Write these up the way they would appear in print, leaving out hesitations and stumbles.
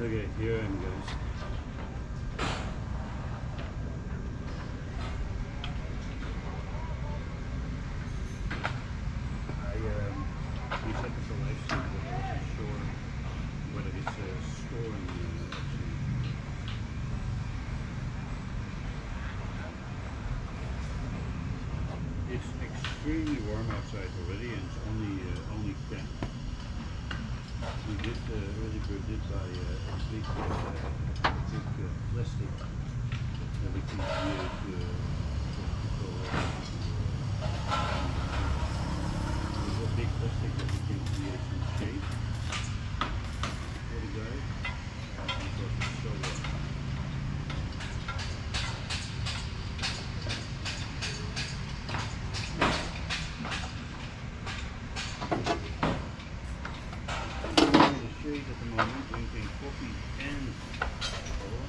Okay, here I am, guys. We set this a live stream, but I wasn't sure whether it's scoring actually. It's extremely warm outside already, and it's only 10. We did early bird did buy a big plastic that we can create a big plastic that we can create some shade for the guy because it's so warm. At the moment, drinking coffee and cola.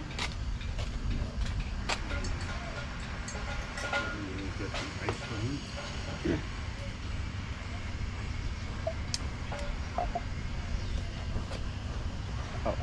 We'll get some ice cream. Oh.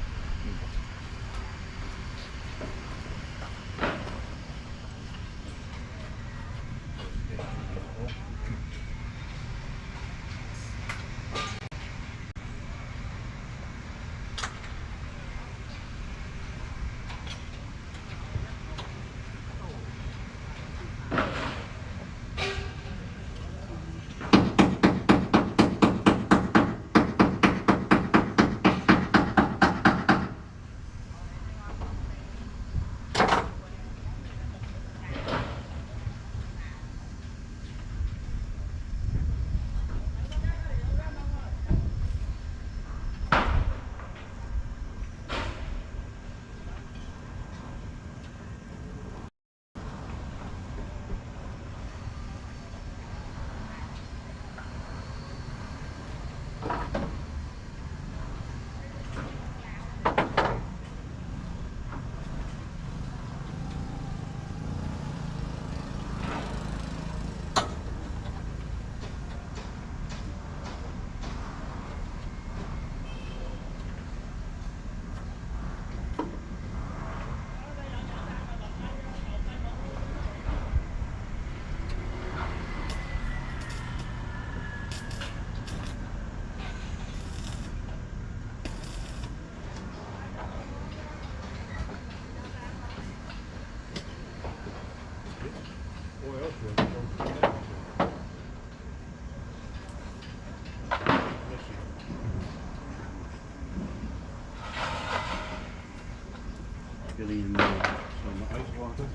Getting some ice water.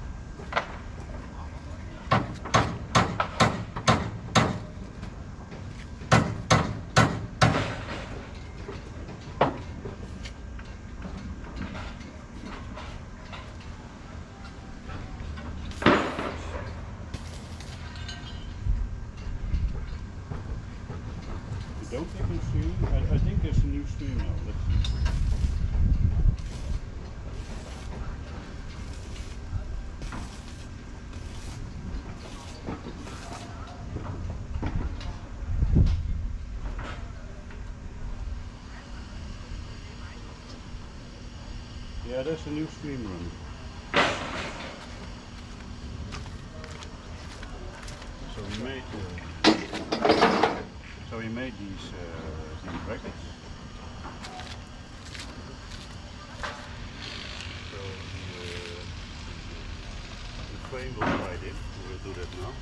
Don't take a stream. I think there's a new stream now. Let's see. Yeah, there's a new stream running. So we made these brackets. So the frame will slide in. We will do that now.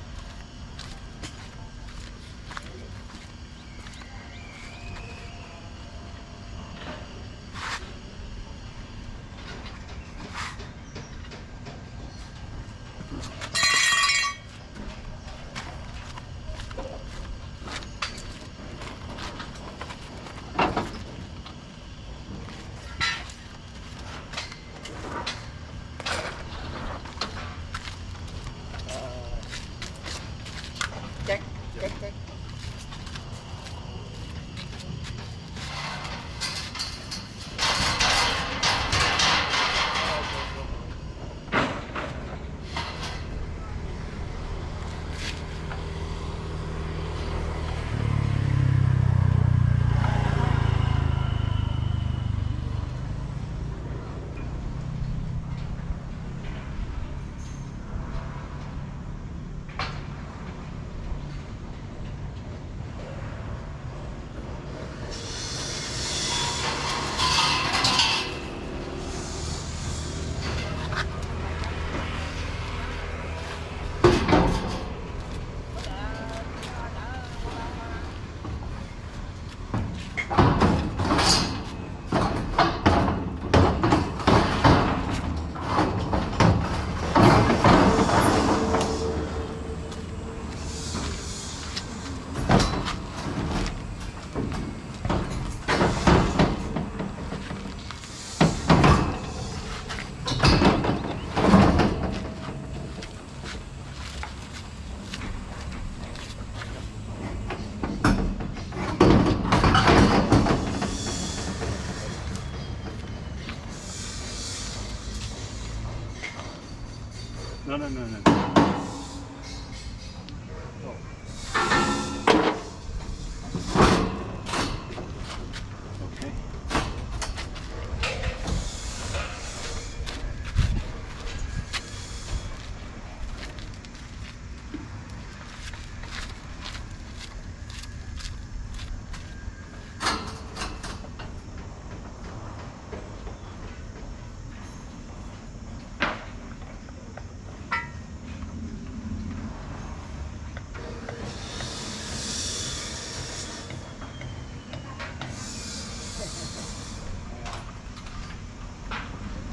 Okay.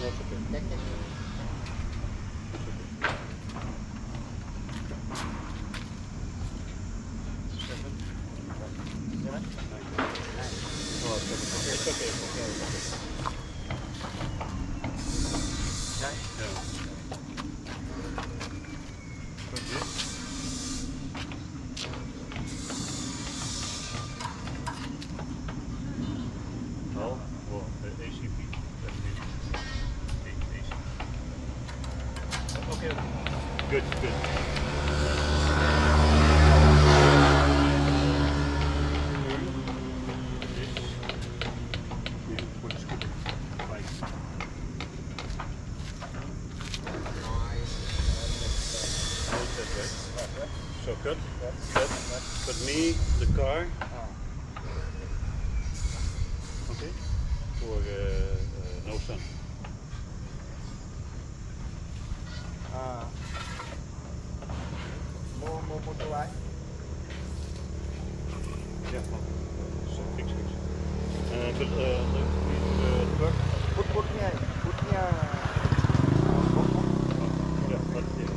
That's okay. Oh, it's okay. Yeah. Good, good. Oh, well, ACP. That means AC. Okay. Good, good. So cut. But me, the car. Okay. For no sun. Motorway. Yeah. So fix. But the truck. Putnya. Yeah, but yeah.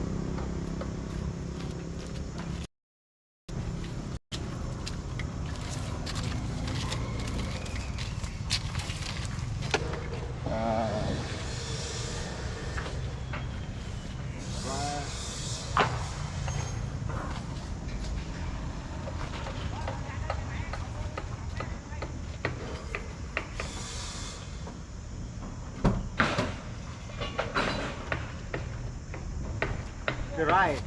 You're right.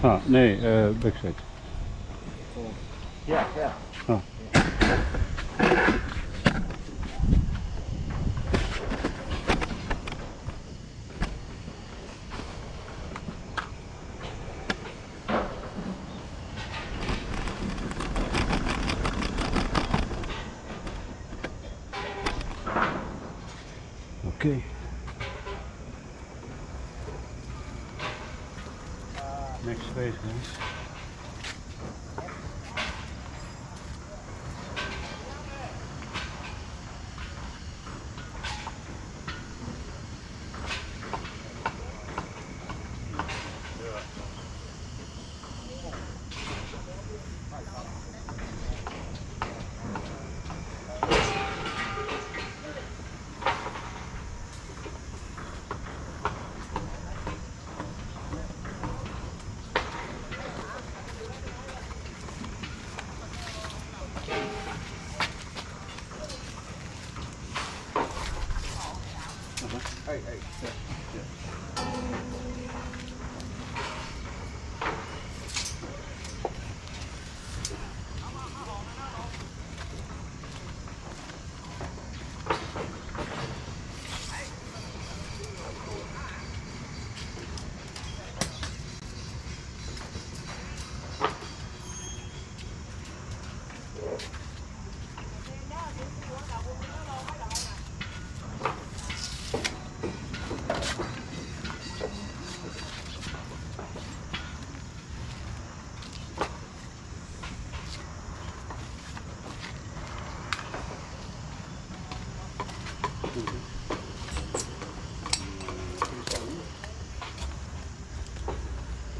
Ah, nee, backside. Oh. Yeah, yeah. Ah. Okay. Next phase, guys. Hey, hey.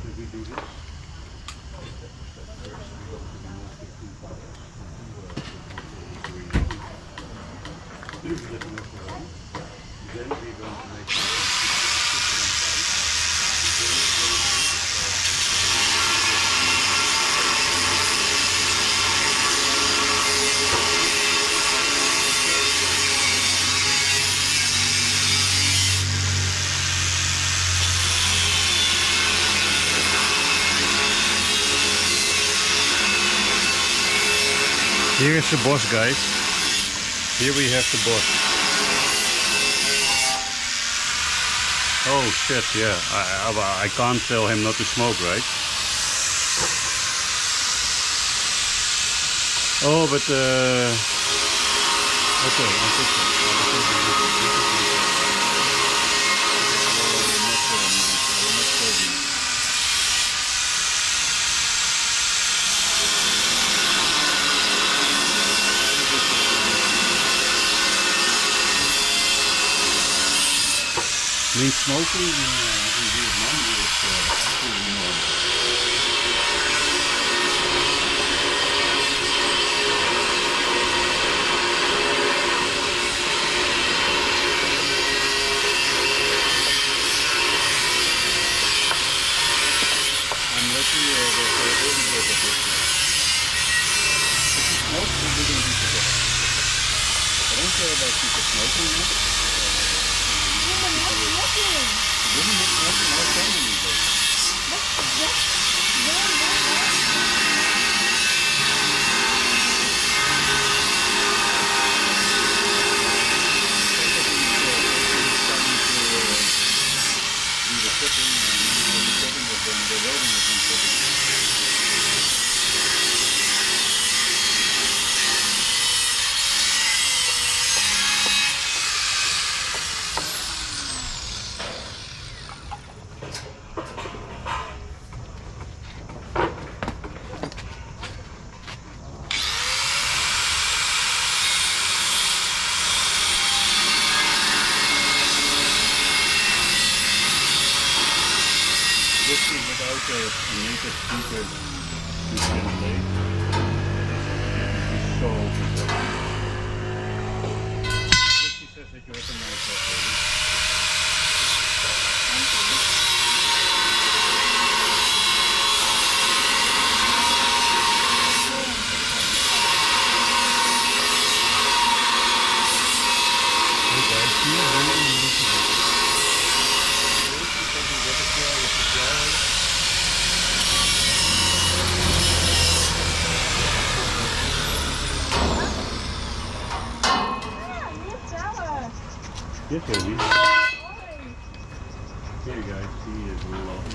Should we do this? First we go to the most of 2 files. Let them work around. Then we're going to make Here is the boss, guys. Here we have the boss. Oh shit, yeah. I can't tell him not to smoke, right? Oh, but okay, I think so. Lean smoking in Vietnam is absolutely normal. I'm lucky that everybody does it. If you smoke, you don't need to get it. I don't care about people smoking. Didn't look nothing like that anymore. This is without a native speaker to translate. This is so bizarre. She says that you have a nice lady. Hey guys, do you really need to Yes, Eddie. Here, guys, he is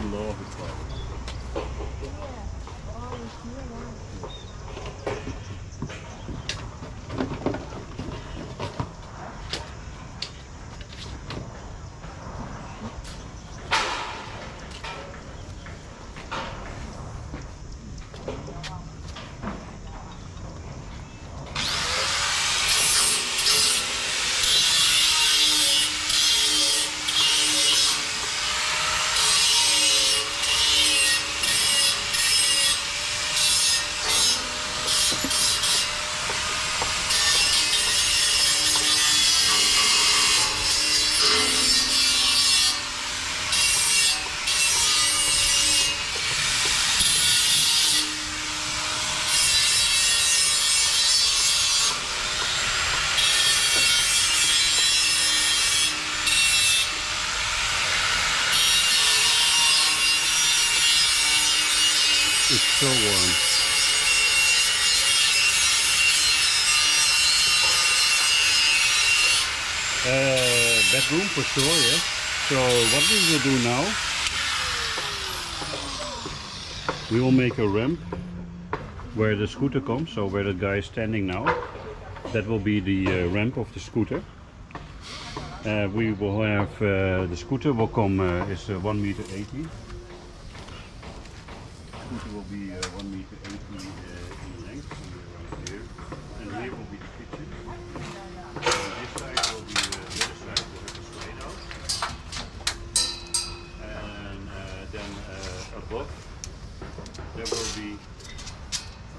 in love with flowers. It's so warm. Bedroom for sure, yes. So what we will do now, we will make a ramp where the scooter comes, so where the guy is standing now. That will be the ramp of the scooter. We will have, the scooter will come, is 1 meter 80. Scooter will be 1 meter 80 in length, somewhere around here. And here will be the kitchen. This side will be the other side will have a slide out. And then above there will be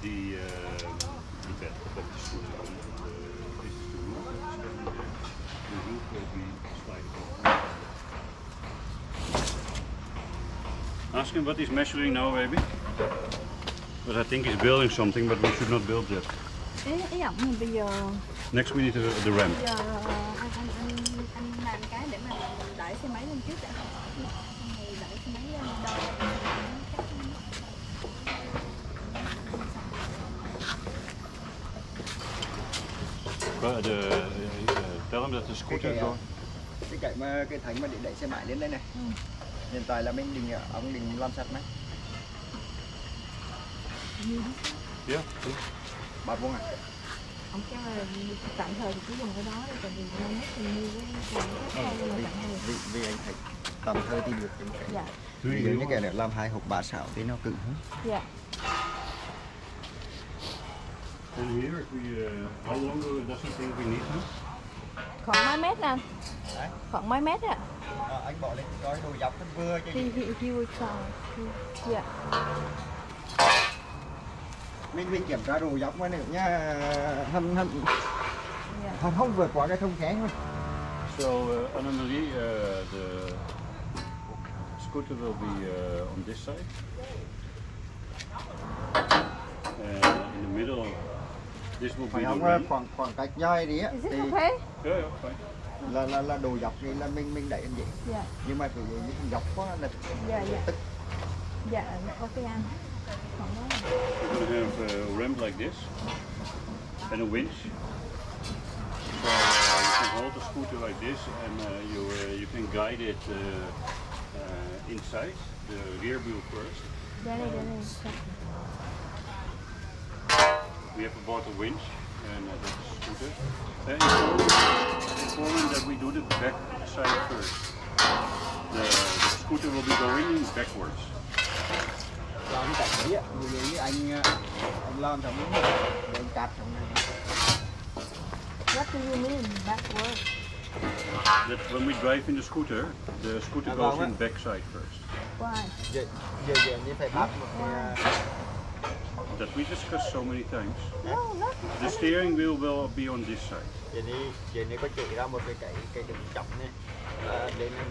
the bed of the scooter. This is the roof that is standing there. The roof will be sliding over. Ask him what he's measuring now, baby. But I think he's building something, but we should not build yet. Ý ổng bây giờ Next we need the ramp. giờ anh làm cái để mà mình đẩy xe máy lên trước đã. Thì đẩy xe máy lên đầu. Tell him that the scooter is going. Cái thành mà để đẩy xe máy lên đây này. Hiện tại là mình định ông định làm sạch này. Yeah. 3 vuông à? Ông kêu là tạm thời thì cứ dùng cái đó đi, tại vì nó mất thì mua cái khác thôi, nhưng mà tạm thời. Vì anh thấy tầm thời thì được những cái. Dạ. Ví dụ như cái này làm 2 hộp 3 xảo thì nó cứng hơn. Dạ. And here, if we, how long does he think we need? Khoảng mấy mét nè anh? Đấy. Khoảng mấy mét ạ? Anh bỏ lên gói đồ dọc thân vừa chứ. He will try. Dạ. Mình kiểm tra đồ dọc qua nữa nha. Dạ. Không vượt qua cái thông khé thôi. So, Annemarie, the scooter will be on this side. In the middle, this will be Phải the không ramp. khoảng cách dài đi á. Is it Thì okay? Yeah, fine. là đồ dọc thì là mình đẩy anh vậy. Dạ. Nhưng mà cái dọc quá là Dạ, dạ. tức. Dạ, ok anh. Khoảng đó. We're going to have a ramp like this and a winch. So you can hold the scooter like this, and you can guide it inside the rear wheel first. Đây đây. We have bought a winch and that's a scooter. Important that we do the back side first. The scooter will be going backwards. Làm cái cảnh đấy á, như anh làm xong đúng rồi, để anh cắt xong này. What do you mean backward? That when we drive in the scooter goes in back side first. Why? Giờ như phải bắt một cái That we discussed so many times. No, not. The steering wheel will be on this side. giờ này có chỉ ra một cái đường chọc này. Để nó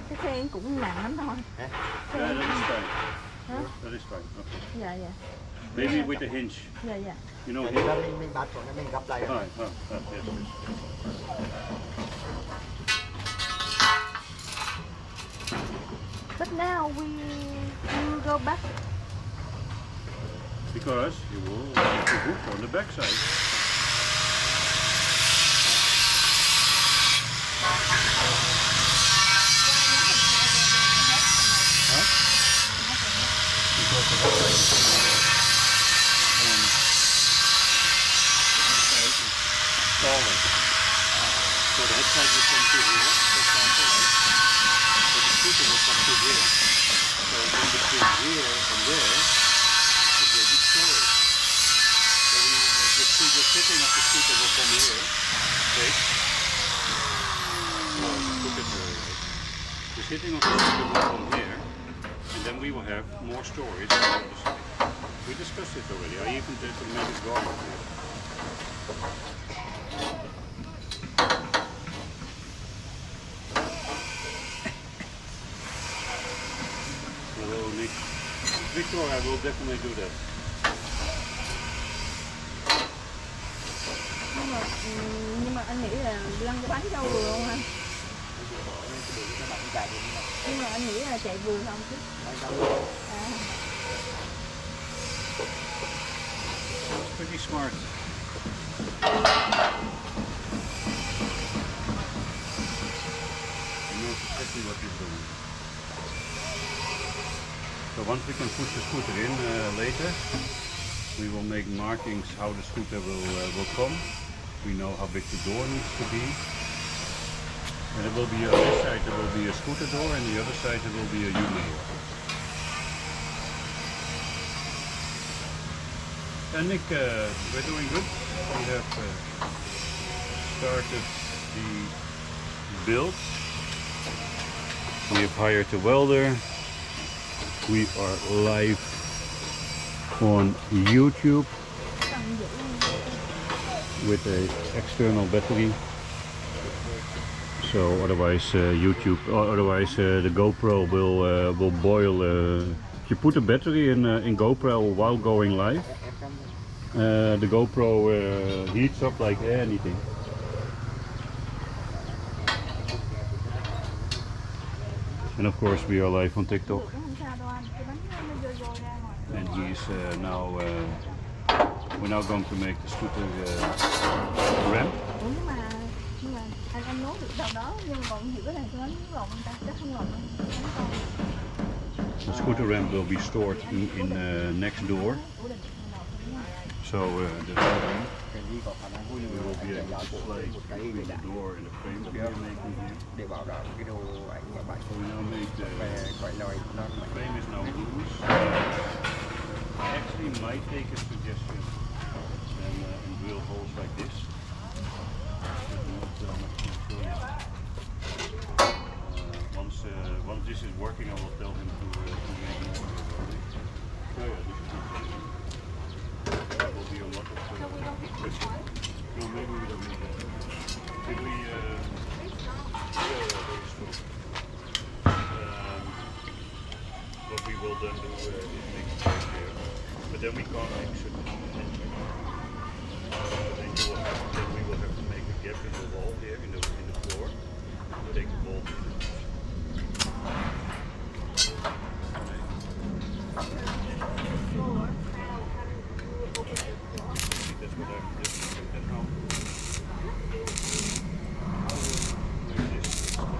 Cái xe cũng nặng lắm thôi. Yeah, that is fine. Huh? That is fine. Okay. Dạ dạ. Maybe with the hinge. Dạ dạ. You know Cho hinge? nên là mình bắt rồi mình gấp lại. Yes. But now we go back. Because you will have the hook on the back side. install it. So the headset will come to here, for example, right? But the scooter will come to here. So in between here and there, it will be storage. So the sitting of the scooter will come here. Okay? No, the sitting of the scooter will come here, and then we will have more storage on the other side. We discussed it already. I even did make a drawing for you. Hello, Nick. Victoria will definitely do that. Nhưng mà anh nghĩ là lăn cái bánh rau vừa không anh? Nhưng mà anh nghĩ là chạy vừa không chứ? Pretty smart. You know exactly what you're doing. So once we can push the scooter in later, we will make markings how the scooter will come. We know how big the door needs to be. And it will be on this side there will be a scooter door, and the other side there will be a human door. And Nick, we're doing good. We have started the build. We have hired a welder. We are live on YouTube with an external battery. So otherwise the GoPro will boil. If you put a battery in GoPro while going live, the GoPro heats up like anything. And of course we are live on TikTok. And he's we're now going to make the scooter ramp. Anh nốt được đâu đó nhưng còn hiểu cái này cho nó lộn ta chắc không lộn. The scooter ramp will be stored in next door. So the frame we will be able to slide between the door and the frame that we are making here. Để bảo đảm cái đồ ảnh mà bạn So we now make the frame is now loose. I actually might take a suggestion and drill holes like this. Once this is working, I will tell him to make more. Oh yeah, this is good. There will be a lot of no, maybe we don't need that. Did we what we will then do is make a break here. But then we can't make certain then we will have to make a gap in the wall here, in the floor, to take the ball. That's what I'm doing at home.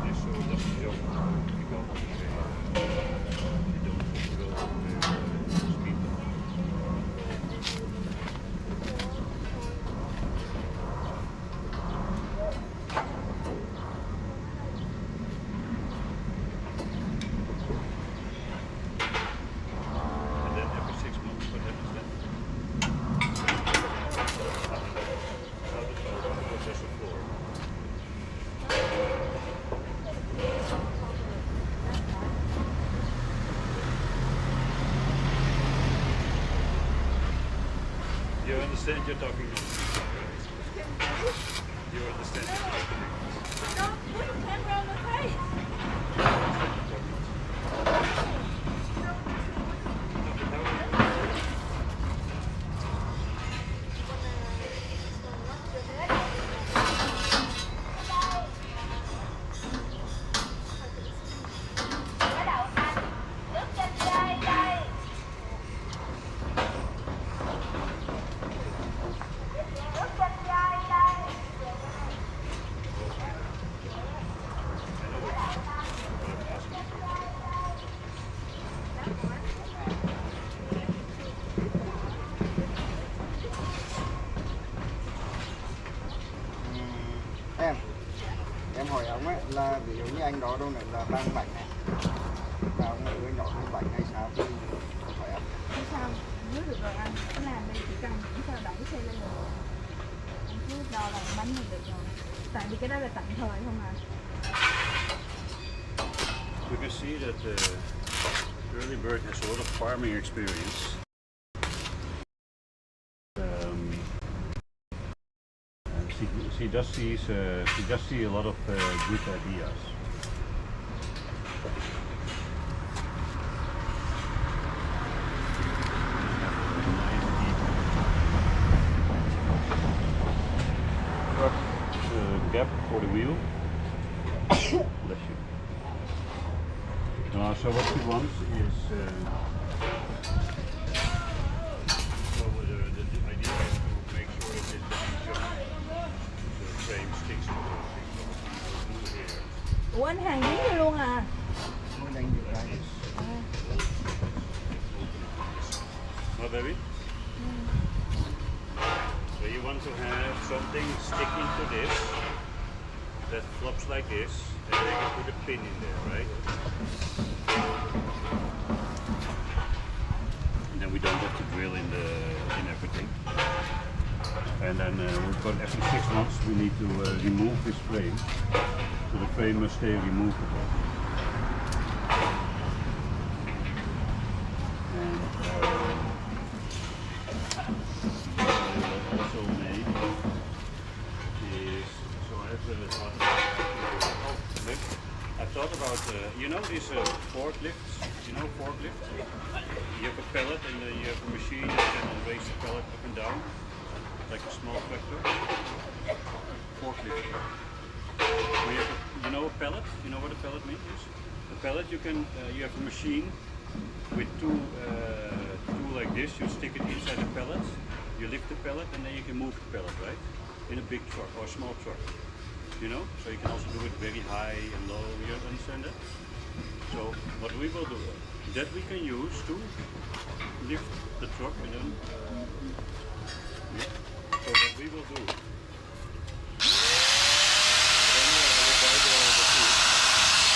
This so it doesn't jump. You don't speed. You understand you're talking to me? You understand you're talking to me? Don't put the camera on my face. em hỏi ông ấy là ví dụ như anh đó đâu này là đang bệnh này, và ông ấy nhỏ cái bệnh hay sao thì hỏi em. Không sao, dưới được rồi anh. Cái làm đây chỉ cần những sao đẩy xe lên rồi. Anh cứ đo bằng bánh là được rồi. Tại vì cái đó là tạm thời không à. You can see that Early Bird has a lot of farming experience. She does see a lot of good ideas. Gap for the wheel. Bless you. So what she wants is so the idea is to make sure that this the frame sticks to the here. Ủa anh hàng dính vô luôn à? Muốn đánh được cái. What, baby? So you want to have something sticking to this that flops like this, and then you put a pin in there, right? And then we don't have to drill in everything. And then we've got every 6 months we need to remove this frame, so the frame must stay removable. And also made is so I thought about you know these forklifts. You know forklifts? You have a pallet and you have a machine that can raise the pallet up and down, like a small tractor. Forklift. You know a pallet? You know what a pallet means? A pallet you can you have a machine with two like this. You stick it inside the pallet. You lift the pallet and then you can move the pallet, right? In a big truck or a small truck. You know? So you can also do it very high and low. You understand that? So what we will do, that we can use to lift the truck and then yeah. So what we will do, then we will buy the food.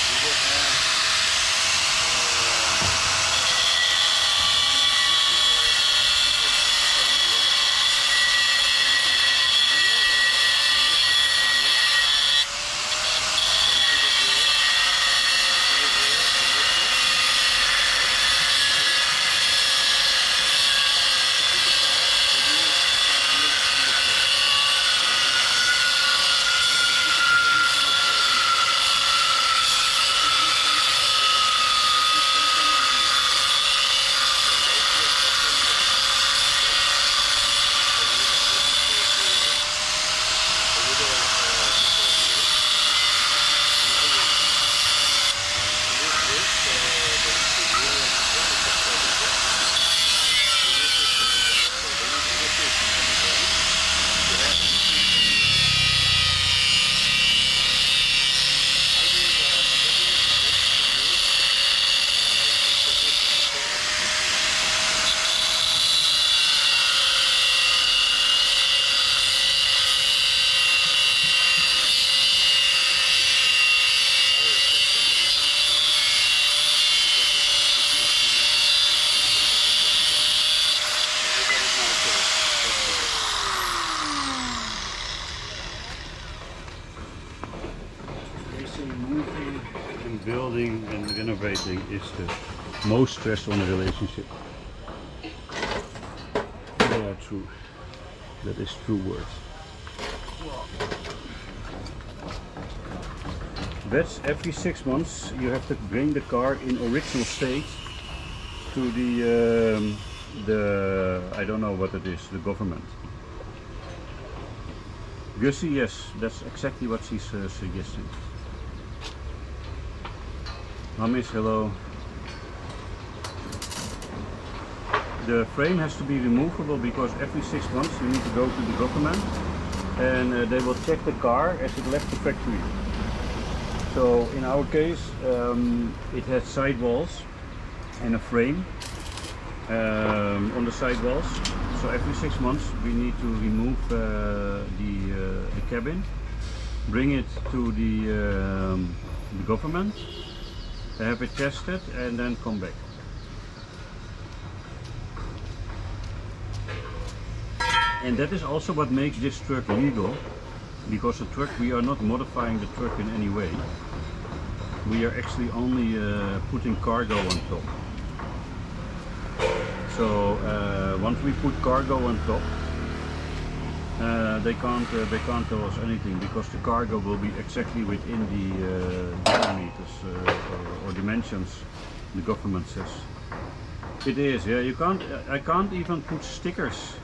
We will have building and renovating is the most stress on a relationship. Yeah, true. That is true words. That's every 6 months you have to bring the car in original state to the I don't know what it is, the government. Gussie, yes, that's exactly what she's suggesting. Mummies, hello. The frame has to be removable because every 6 months you need to go to the government and they will check the car as it left the factory. So in our case it has sidewalls and a frame on the sidewalls. So every 6 months we need to remove the cabin, bring it to the government, have it tested, and then come back. And that is also what makes this truck legal, because the truck, we are not modifying the truck in any way. We are actually only putting cargo on top. So once we put cargo on top, they can't tell us anything, because the cargo will be exactly within the diameters or dimensions the government says. It is, yeah. You can't. I can't even put stickers.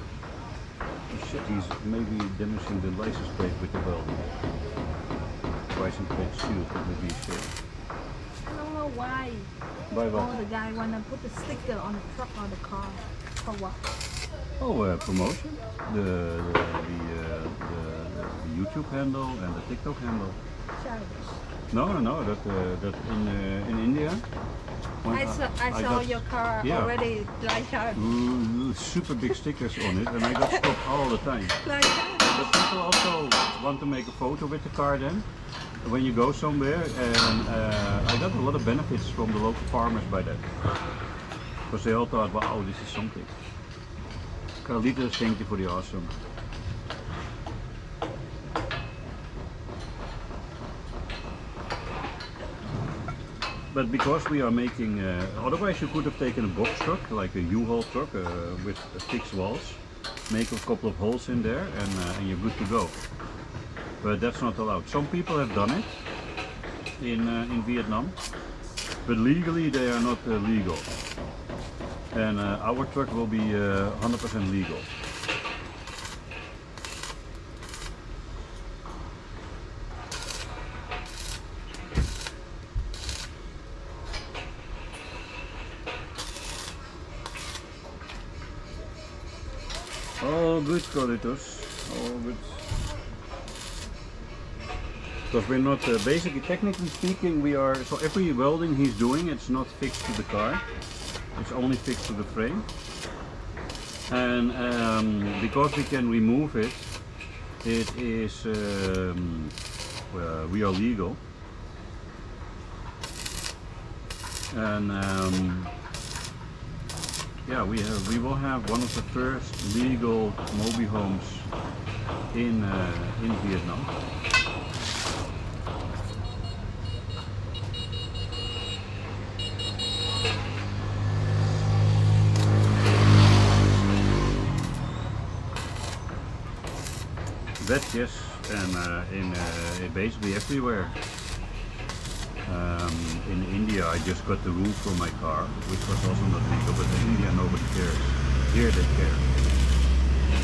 Oh shit, he's maybe damaging the license plate with the weld. License plate shield, that would be shit. I don't know why. By what? Oh, the guy wanna put the sticker on the truck or the car. For what? Oh, promotion. The YouTube handle and the TikTok handle. Childish. No. That in India. when I saw got- your car yeah. already like out. Super big stickers on it, and I got stopped all the time. Like out. But people also want to make a photo with the car then, when you go somewhere, and I got a lot of benefits from the local farmers by that. Because they all thought, wow, this is something. Carlitos, thank you for the awesome. But because we are making, otherwise you could have taken a box truck, like a U-Haul truck with fixed walls, make a couple of holes in there, and you're good to go. But that's not allowed. Some people have done it in Vietnam, but legally they are not legal. And our truck will be 100% legal. Oh, good, Carlitos. Oh, good. Because we're not, basically, technically speaking, we are, so every welding he's doing, it's not fixed to the car. It's only fixed to the frame. And because we can remove it, it is, well, we are legal. And yeah, we will have one of the first legal Mobi homes in Vietnam. That yes, and in basically everywhere. In India, I just got the roof for my car, which was also not legal, but in India nobody cares. Here they care.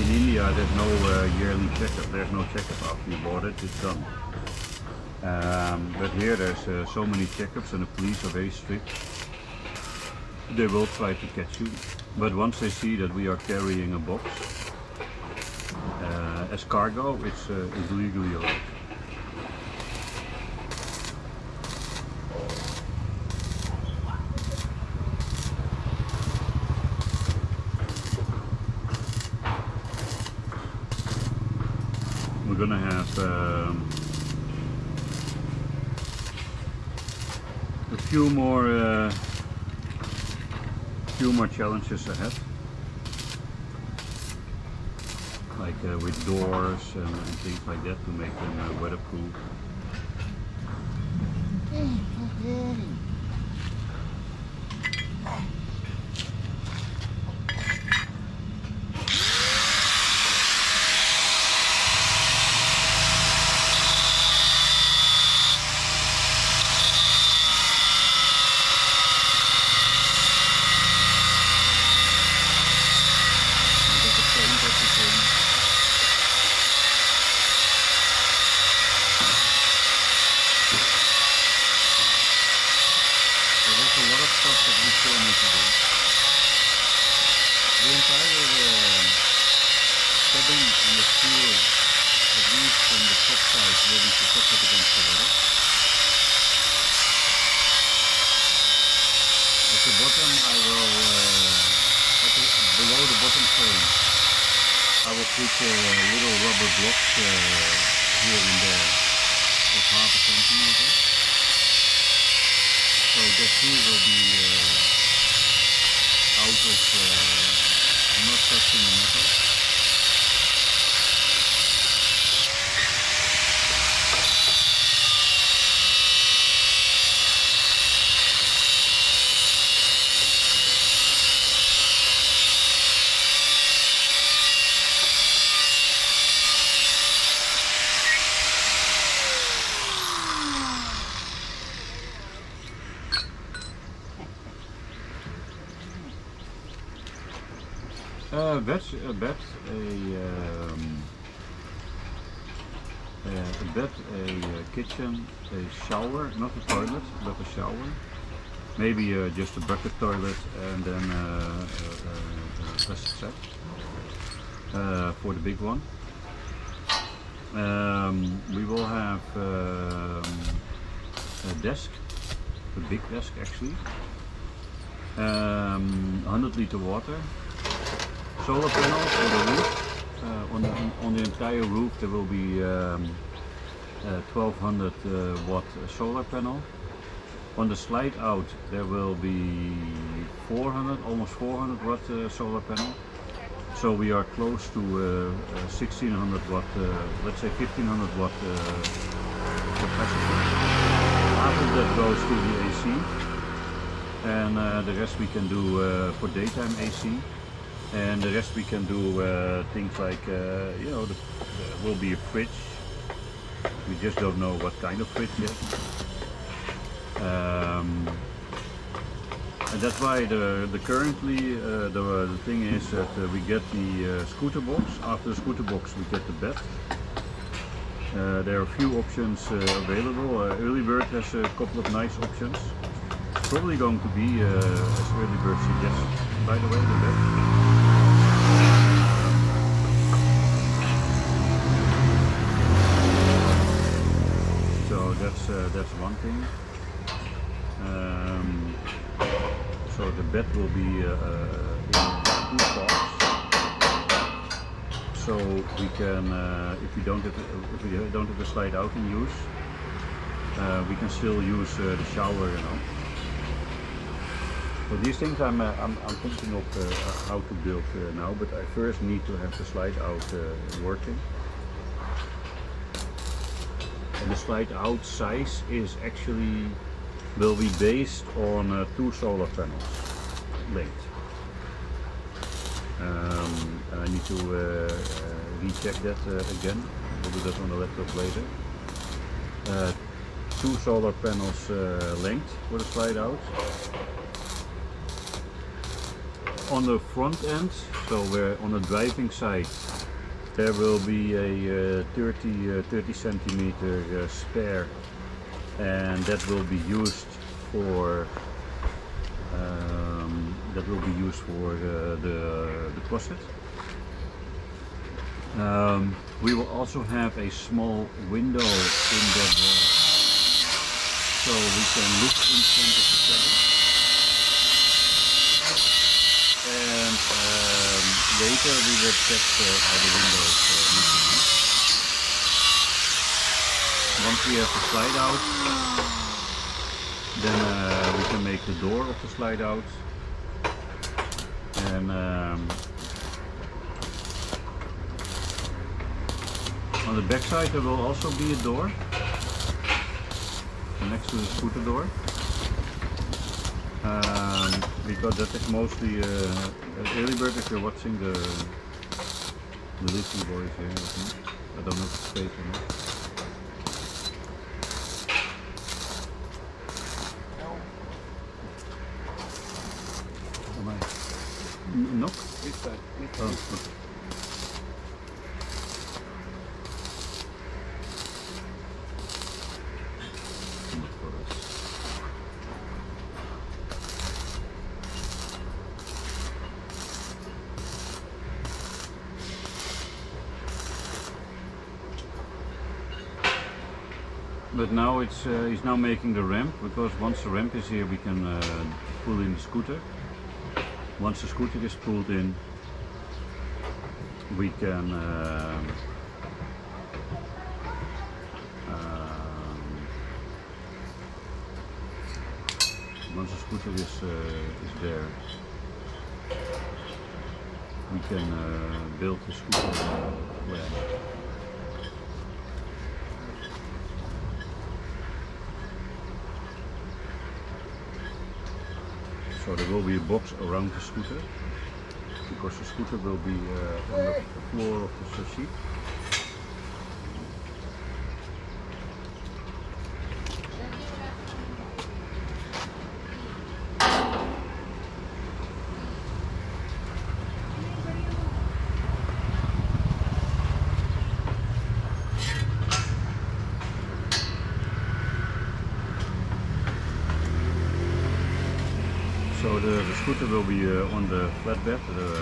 In India there's no yearly checkup, there's no checkup after you bought it, it's done. But here there's so many checkups and the police are very strict. They will try to catch you, but once they see that we are carrying a box as cargo, it's legally allowed. We're gonna have a few more challenges ahead, like with doors and things like that to make them weatherproof. Put little rubber blocks here and there centimeters. So that too will be out of not touching the metal. A bed, a kitchen, a shower, not a toilet, but a shower. Maybe just a bucket toilet and then a plastic set for the big one. We will have a desk, a big desk actually, 100 liter water. Solar panels for the roof. On the entire roof there will be 1200 watt solar panel. On the slide out there will be 400, almost 400 watt solar panel. So we are close to 1600 watt, let's say 1500 watt capacity. Half of that goes to the AC, and the rest we can do for daytime AC. And the rest we can do things like, you know, there will be a fridge. We just don't know what kind of fridge yet. And that's why the currently the thing is that we get the scooter box. After the scooter box we get the bed. There are a few options available. Early Bird has a couple of nice options. It's probably going to be, as Early Bird suggests, by the way, the bed. That's one thing. So the bed will be in 2 parts. So we can, if we don't have the slide out in use, we can still use the shower, you know. So these things I'm thinking of how to build now, but I first need to have the slide out working. And the slide out size is actually will be based on 2 solar panels length. And I need to recheck that again. We'll do that on the laptop later. 2 solar panels length for the slide out. On the front end, so where on the driving side, there will be a 30 centimeter spare, and that will be used for the closet. We will also have a small window in that wall, so we can look in front of the cabin. And later we will check how the windows need to be. Once we have the slide out, then we can make the door of the slide out. And on the back side there will also be a door, so next to the scooter door. Because that is mostly Early Bird, if you're watching the Listen Boys here, I think. I don't know if it's straight or not. Am I? Knock? This side. Oh, okay. But now he's now making the ramp, because once the ramp is here we can pull in the scooter. Once the scooter is pulled in, we can once the scooter is there, we can build the scooter ramp. So there will be a box around the scooter, because the scooter will be on the floor of the chassis. So the scooter will be on the flatbed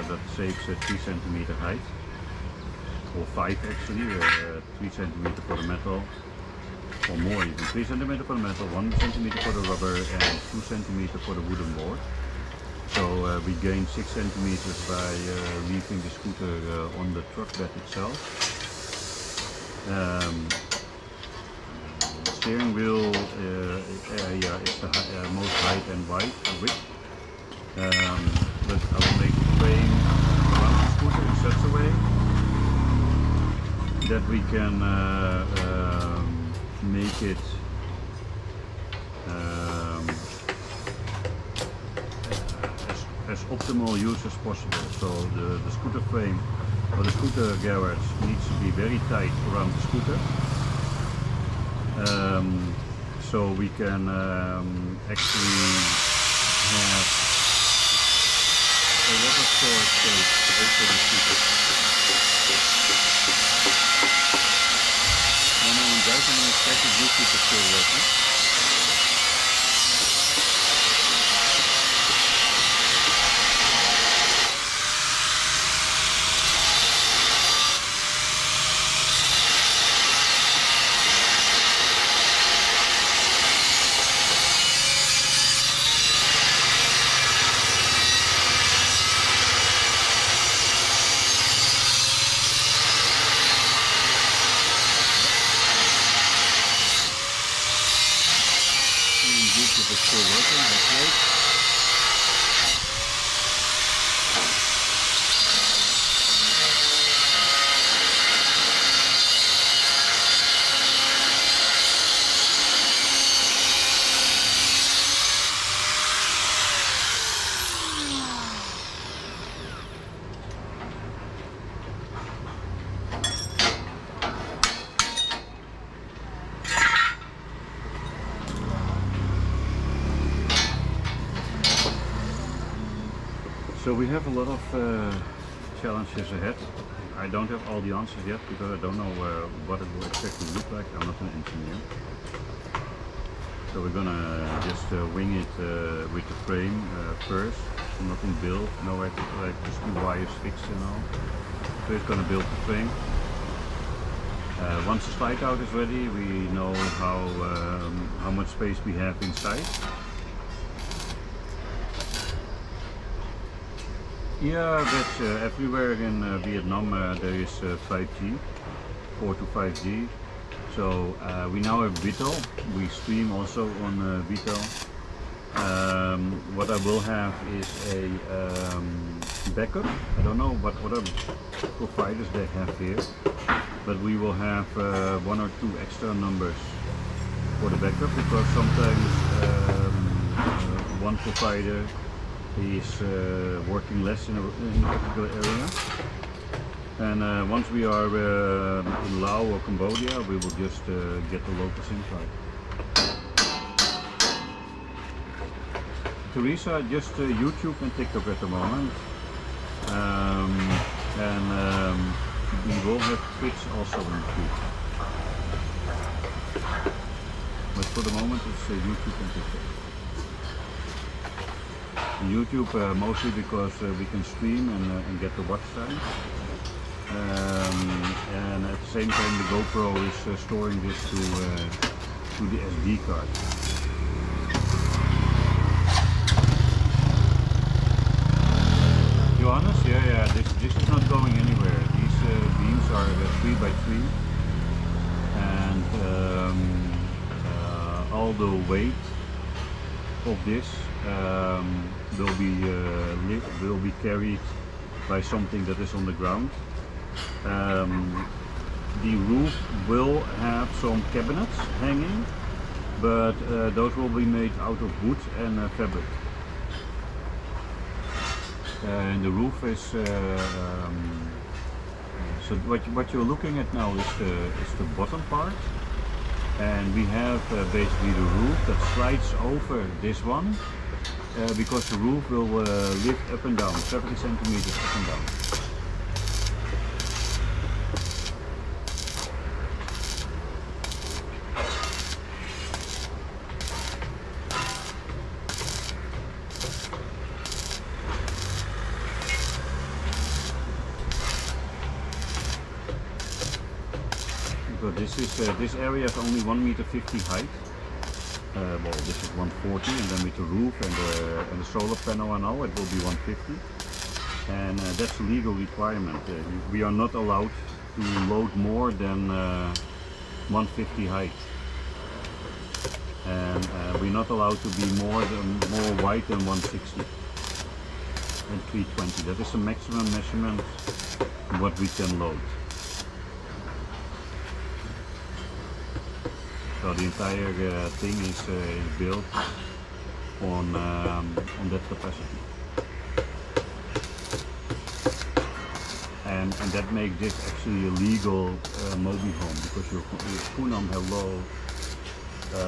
that saves 3 centimeter height, or 5 actually, 3 centimeter for the metal, or more even, 3 centimeter for the metal, 1 centimeter for the rubber, and 2 centimeter for the wooden board. So we gain 6 centimeters by leaving the scooter on the truck bed itself. Steering wheel area is the most height and width. But I will make the frame around the scooter in such a way that we can make it as optimal use as possible. So the scooter frame or the scooter garage needs to be very tight around the scooter. So we can actually have a lot of storage space also the scooter. When I'm driving in a static Bluetooth is still working. Bluetooth is still working, that's great. So we have a lot of challenges ahead. I don't have all the answers yet because I don't know what it will exactly look like. I'm not an engineer. So we're gonna just wing it with the frame first. Nothing built, no like just the wires fixed and all. So it's gonna build the frame. Once the slide out is ready, we know how much space we have inside. Yeah, that's everywhere in Vietnam there is 5G, 4 to 5G. So we now have Vitel. We stream also on Vitel. What I will have is a backup. I don't know what other providers they have here, but we will have 1 or 2 extra numbers for the backup, because sometimes one provider is working less in a particular area. And once we are in Laos or Cambodia, we will just get the local SIM card. Teresa, just YouTube and TikTok at the moment. We will have Twitch also on YouTube. But for the moment it's YouTube and TikTok. YouTube mostly because we can stream and get the watch time. And at the same time the GoPro is storing this to the SD card. Johannes, yeah, this is not going anywhere. These beams are 3 by 3, and all the weight of this will be carried by something that is on the ground. The roof will have some cabinets hanging, but those will be made out of wood and fabric. And the roof is so what you're looking at now is the bottom part, and we have basically the roof that slides over this one because the roof will lift up and down 70 centimeters up and down. So this area is only 1.50 meter height. Well, this is 140, and then with the roof and the solar panel and all, it will be 150. And that's a legal requirement. We are not allowed to load more than 150 height, and we're not allowed to be more wide than 160 and 320. That is the maximum measurement what we can load. So the entire thing is built on that capacity, and that makes this actually a legal mobile home, because you're Poonam hello,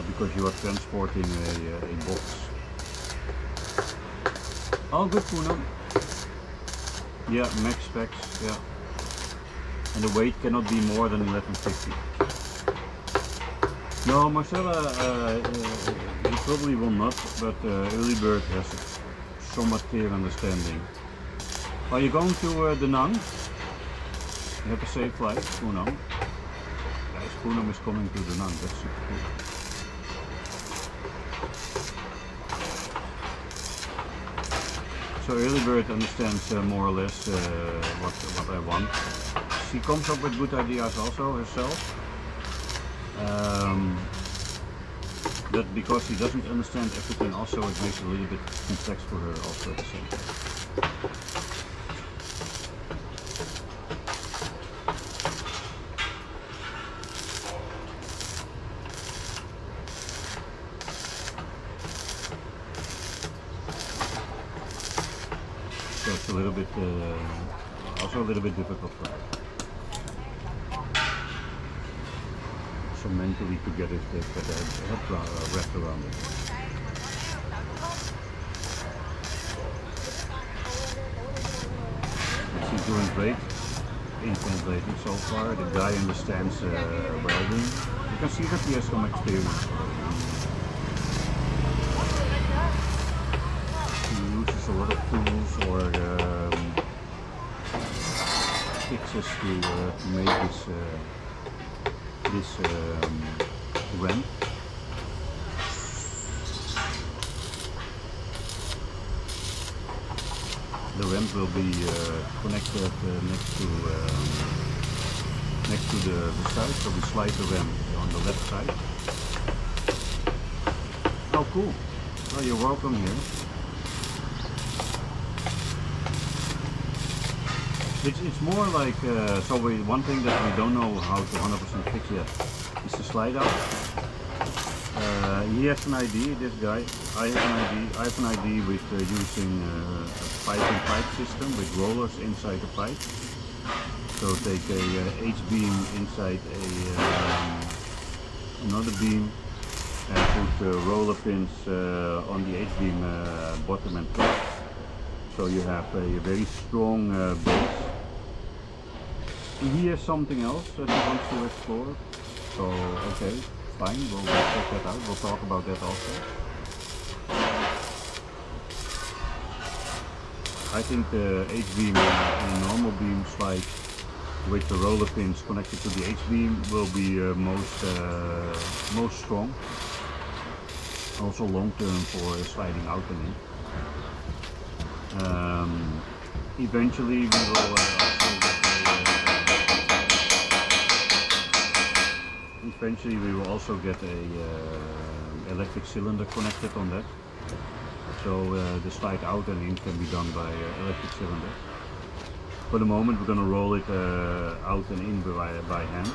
because you are transporting a box. All good, Poonam. Yeah, max specs. Yeah, and the weight cannot be more than 1150. No, Marcella, you probably will not, but Early Bird has a somewhat clear understanding. Are you going to Da Nang? You have a safe flight, Poonam. Guys, Poonam is coming to Da Nang, that's super cool. So Early Bird understands more or less what I want. She comes up with good ideas also herself. But because he doesn't understand everything, also it makes it a little bit complex for her also at the same time. So it's a little bit, also a little bit difficult for her. So mentally to get her head wrapped around it. She's doing great in translating so far. The guy understands welding. You can see that he has some experience. He uses a lot of tools or fixes to make this ramp. The ramp will be connected next to the side, so we slide the ramp on the left side. Oh, cool! Well, you're welcome here. It's more like, so one thing that we don't know how to 100% fix yet is the slide out. He has an idea, this guy. I have an idea with using a pipe-in-pipe system with rollers inside the pipe. So take a H-beam inside another beam and put roller pins on the H-beam bottom and top. So you have a very strong base. He has something else that he wants to explore. So, okay, fine, we'll check that out. We'll talk about that also. I think the H-beam and normal beam slide with the roller pins connected to the H-beam will be most strong. Also long term for sliding out and in. Eventually we will also get eventually we will also get a electric cylinder connected on that. so the slide out and in can be done by electric cylinder. For the moment we're going to roll it out and in by hand.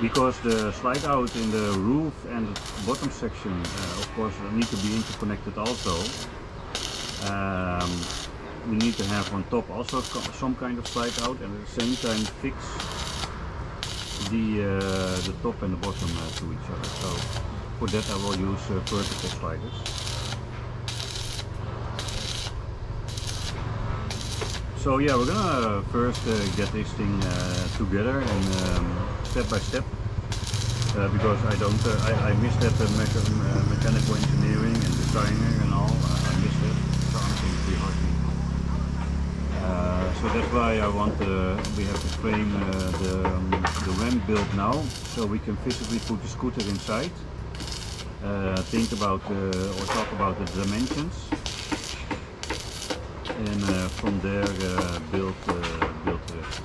Because the slide out in the roof and the bottom section of course need to be interconnected also. We need to have on top also some kind of slide out, and at the same time fix the top and the bottom to each other. So for that I will use vertical sliders. So yeah, we're gonna first get this thing together and step by step, because I missed that mechanical engineering and designer and all. I missed it, so I'm thinking pretty hard. So that's why I want we have to frame the ramp built now, so we can physically put the scooter inside, think about or talk about the dimensions, and from there build the rest.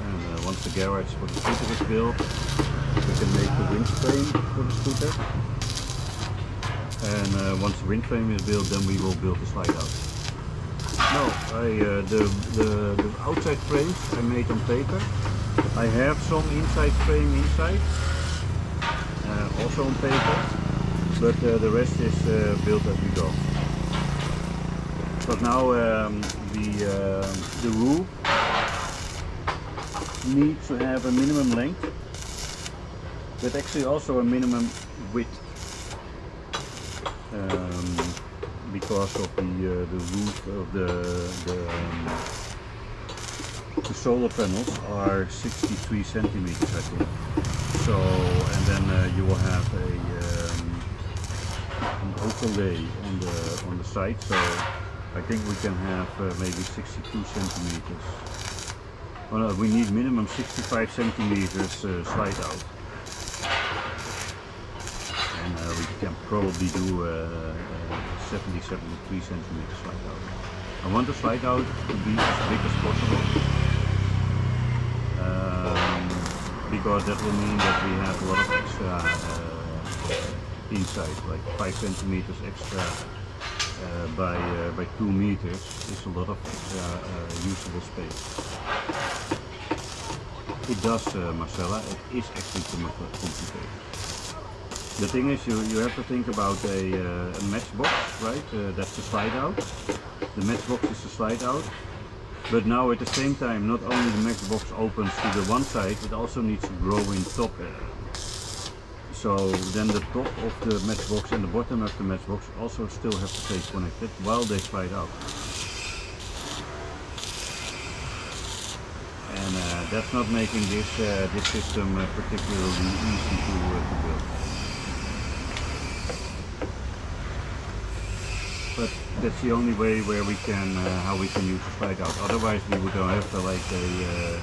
And once the garage for the scooter is built, we can make the windscreen for the scooter. And once the wind frame is built, then we will build the slide out. No, the outside frames I made on paper. I have some inside frame inside, also on paper, but the rest is built as we go. But now the roof needs to have a minimum length, but actually also a minimum width. Because of the roof of the solar panels are 63 centimeters, I think. So, and then you will have an overlay on the side. So I think we can have maybe 62 centimeters. Well, no, we need minimum 65 centimeters slide out. And we can probably do 73 centimeters slide out. I want the slide out to be as big as possible, because that will mean that we have a lot of extra inside, like 5 centimeters extra by 2 meters is a lot of extra usable space. It does, Marcella, it is actually too much complicated. The thing is, you have to think about a matchbox, right? That's the slide out. The matchbox is the slide out. But now at the same time, not only the matchbox opens to the one side, it also needs to grow in top. So then the top of the matchbox and the bottom of the matchbox also still have to stay connected while they slide out. And that's not making this system particularly easy to build. But that's the only way where we can, how we can use the slide out. Otherwise we would have like a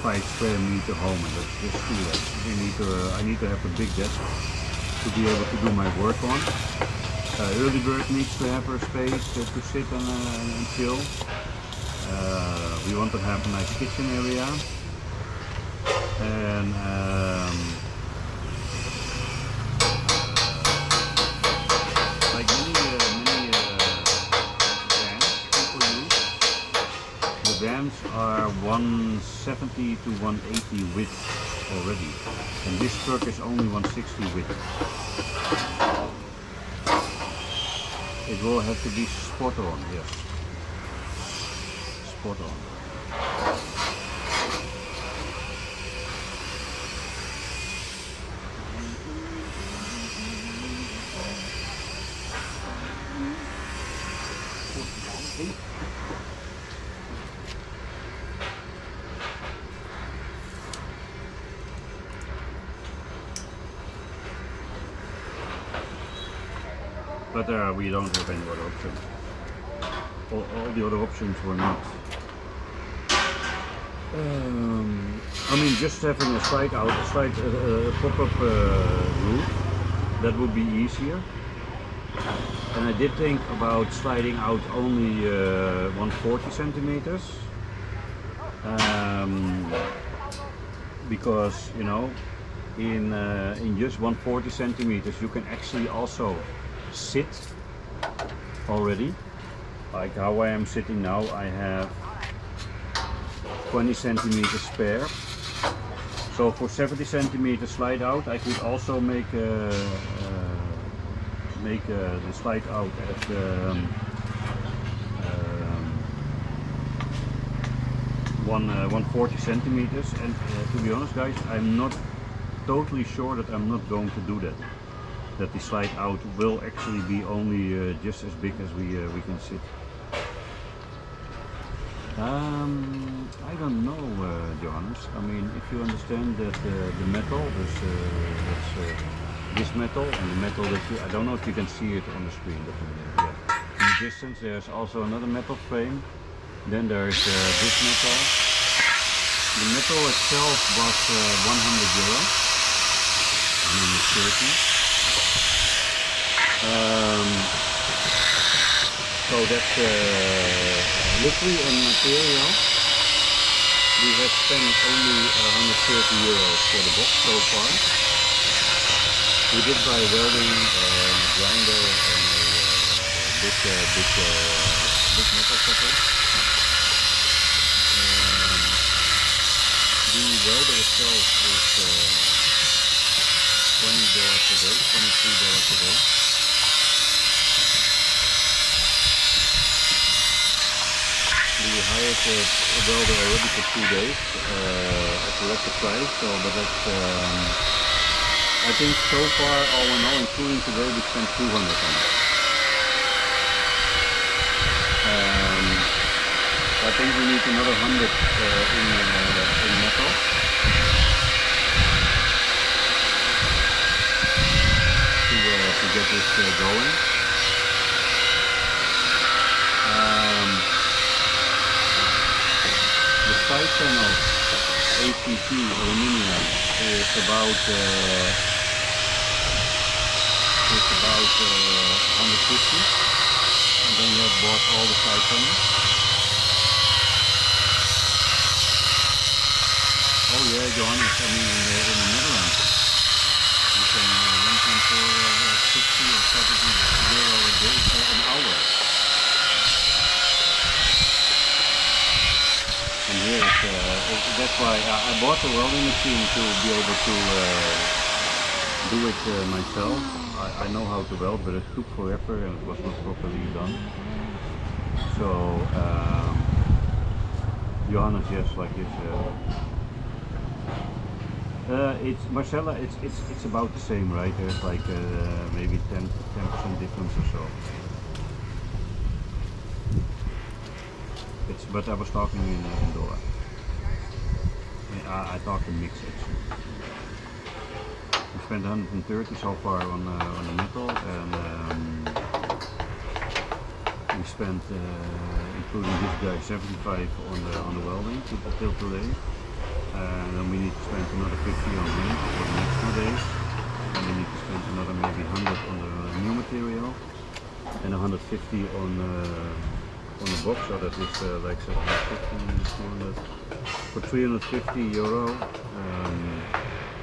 5 square meter home, and that's just too less. I need to have a big desk to be able to do my work on. Early bird needs to have her space to sit and chill. We want to have a nice kitchen area. And like many vans are 170 to 180 width already, and this truck is only 160 width. It will have to be spot on, yes. Spot on. But we don't have any other options. All the other options were not. I mean, just having a slide out, pop-up roof, that would be easier. And I did think about sliding out only 140 centimeters. Because, you know, in just 140 centimeters. You can actually also sit already. Like how I am sitting now, I have 20 centimeters spare. So for 70 centimeters slide out, I could also make the slide out at 140 centimeters. And to be honest, guys, I'm not totally sure that I'm not going to do that. That the slide out will actually be only just as big as we can sit. I don't know, Johannes. I mean, if you understand that the metal, this metal and the metal that I don't know if you can see it on the screen. But, yeah. In the distance, there's also another metal frame. Then there's this metal. The metal itself was €100. 130. So that's literally on material. We have spent only €130 for the box so far. We did buy welding, a grinder, and a big metal cutter. The welder itself is $20 a day, $23 a day. We hired a welder already for 2 days at the lesser price, so but that's I think so far all in all, including today, we spent 200 on it. I think we need another 100 in metal. To get this going. The side panel ACT aluminum is about 150, and then you have bought all the side panels. Oh yeah, Johannes, I mean in the Netherlands you can rent them for 60 or 70 euro a day, an hour. And here that's why I bought a welding machine to be able to do it myself. I know how to weld, but it took forever and it was not properly done. So Johannes, yes, like this. It's Marcella. It's about the same, right? There's like maybe 10% difference or so. But I was talking in dollar. I talked in mix actually. We spent 130 so far on the metal, and we spent, including this guy, 75 on the welding till today. And then we need to spend another 50 on him for the next 2 days. And we need to spend another maybe 100 on the new material and 150 on the box. So that is like 750, 200. For €350,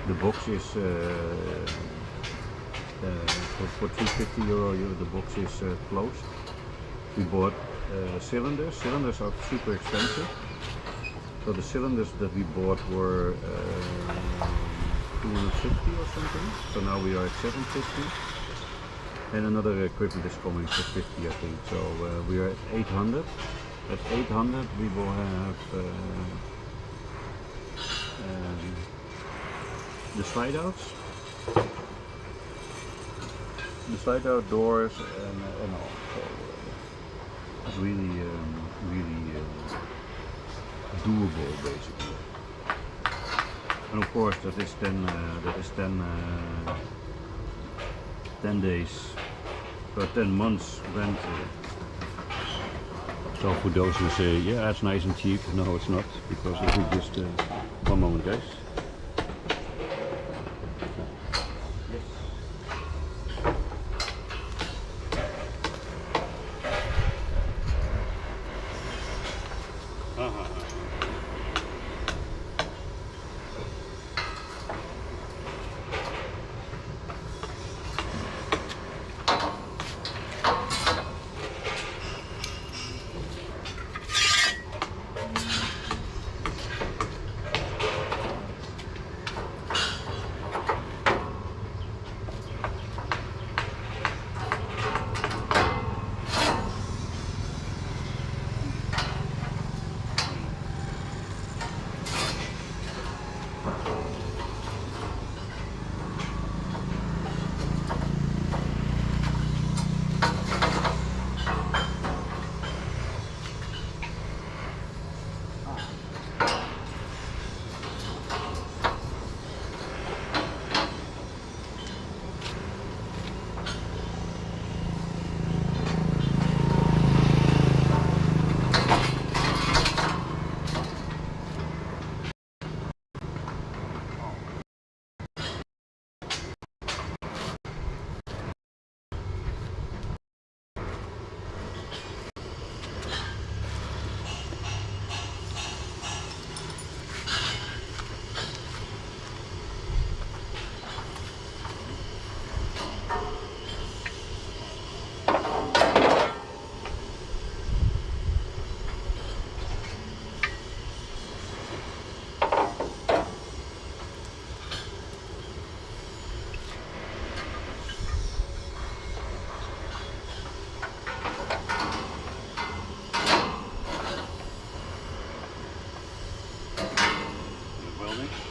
the box is for €350 the box is closed. We bought cylinders. Cylinders are super expensive. So the cylinders that we bought were 250 or something. So now we are at 750. And another equipment is coming for 50, I think. So we are at 800. At 800 we will have the slide outs. The slide out doors and all. So it's really doable basically. And of course that is 10 days, 10 months rent. So for those who say, yeah, it's nice and cheap, no it's not, because if we just, one moment guys. Thanks.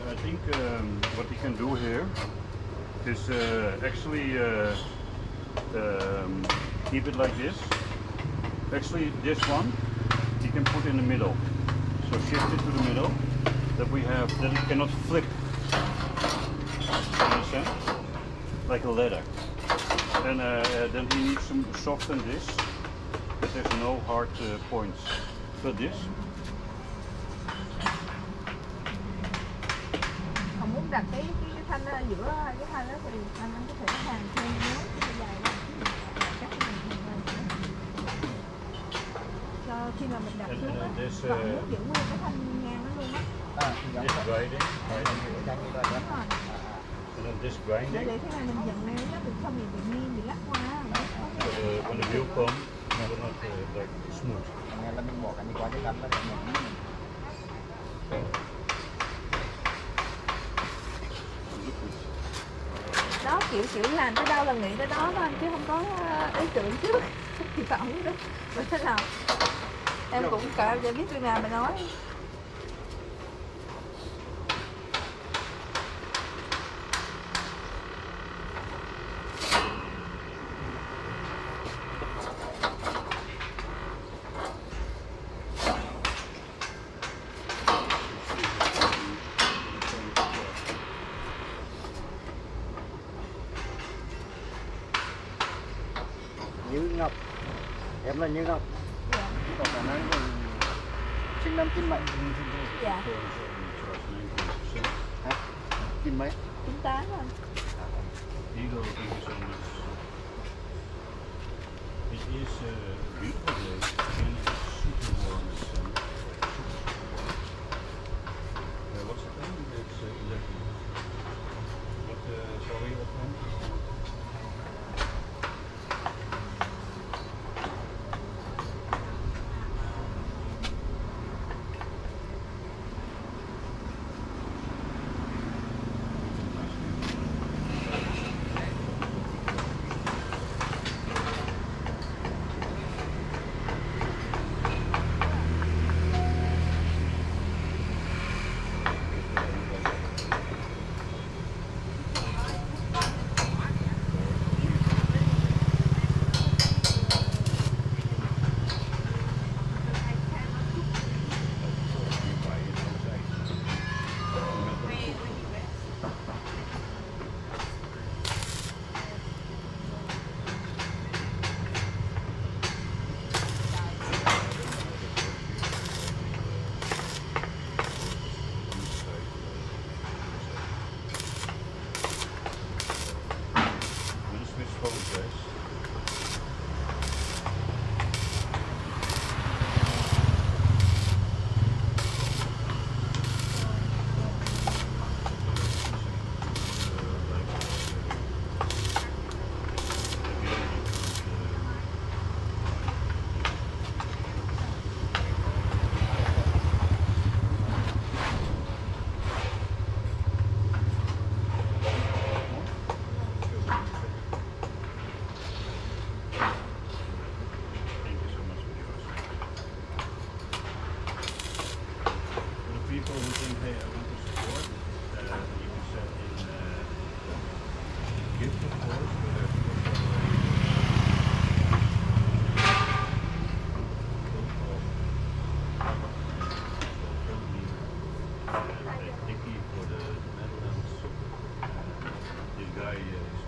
I think what we can do here is actually keep it like this. Actually, this one you can put in the middle. So shift it to the middle. That we have that it cannot flip. Understand? Like a ladder. And then he needs to soften this. But there's no hard points. So this. Không muốn đặt cái thanh ở giữa cái thanh đó thì anh có thể hàng thêm nếu cái dài ra cắt cái mình cho khi mà mình đặt xuống á, bạn muốn giữ nguyên cái thanh ngang nó luôn á. This grinding. Đúng rồi. And then this grinding. Để thế này mình dần lên nó được không bị nghiêng bị lắc qua. So when the wheel comes, it will not like smooth. Nghe là mình bỏ cái này qua cái cắn nó để mình Đó kiểu làm tới đâu là nghĩ tới đó thôi chứ không có ý tưởng trước thì phải ổng đó vậy thế nào em cũng cả để biết chuyện nào mà nói. Như Ngọc, em là Như Ngọc. Dạ. Có khả năng thì sinh năm chín mấy? Dạ. Chín mấy? 98 thôi. Eagle, thank you so much. It is a beautiful day and it's super warm. It's, what's the time? It's 11. What shall we open? Tikkie for the Netherlands. This guy is